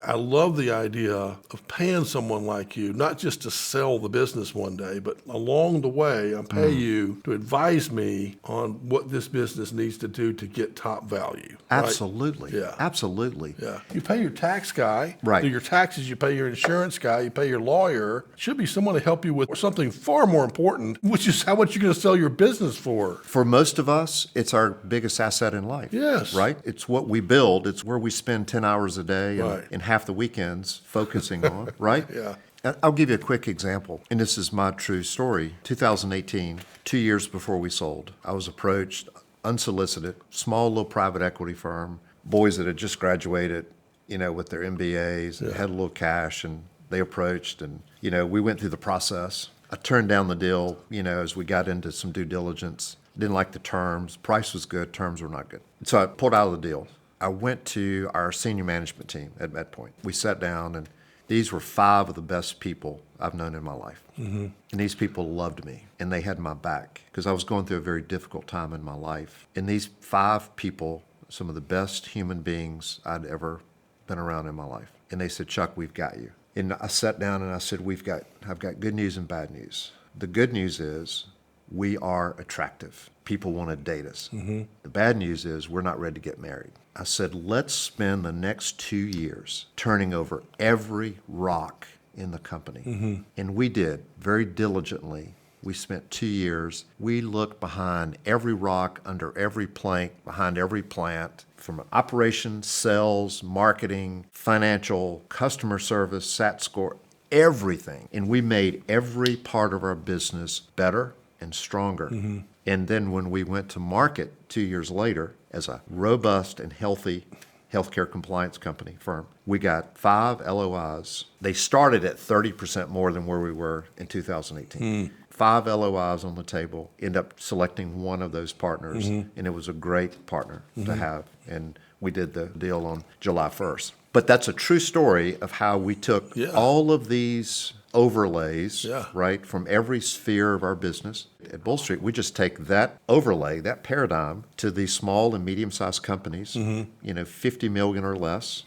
I love the idea of paying someone like you, not just to sell the business one day, but along the way, I pay you to advise me on what this business needs to do to get top value. Right? Absolutely. Yeah. Absolutely. Yeah. You pay your tax guy. Right. Do your taxes, you pay your insurance guy, you pay your lawyer. It should be someone to help you with something far more important, which is how much you're going to sell your business for. For most of us, it's our biggest asset in life. Yes. Right? It's what we build. It's where we spend 10 hours a day Right. and half the weekends focusing on, right? Yeah. I'll give you a quick example, and this is my true story. 2018, 2 years before we sold, I was approached unsolicited, small little private equity firm, boys that had just graduated, with their MBAs and had a little cash, and they approached, and, we went through the process. I turned down the deal, as we got into some due diligence. Didn't like the terms. Price was good, terms were not good. So I pulled out of the deal. I went to our senior management team at that point. We sat down, and these were 5 of the best people I've known in my life. Mm-hmm. And these people loved me, and they had my back because I was going through a very difficult time in my life. And these 5 people, some of the best human beings I'd ever been around in my life. And they said, Chuck, we've got you. And I sat down and I said, I've got good news and bad news. The good news is we are attractive. People want to date us. Mm-hmm. The bad news is we're not ready to get married. I said, let's spend the next 2 years turning over every rock in the company. Mm-hmm. And we did very diligently. We spent 2 years. We looked behind every rock, under every plank, behind every plant, from operations, sales, marketing, financial, customer service, SAT score, everything. And we made every part of our business better and stronger. Mm-hmm. And then when we went to market 2 years later as a robust and healthy healthcare compliance company firm, we got 5 LOIs. They started at 30% more than where we were in 2018. 5 LOIs on the table, end up selecting one of those partners, and it was a great partner to have. And we did the deal on July 1st. But that's a true story of how we took all of these overlays, right, from every sphere of our business. At Bull Street, we just take that overlay, that paradigm, to these small and medium-sized companies, 50 million or less,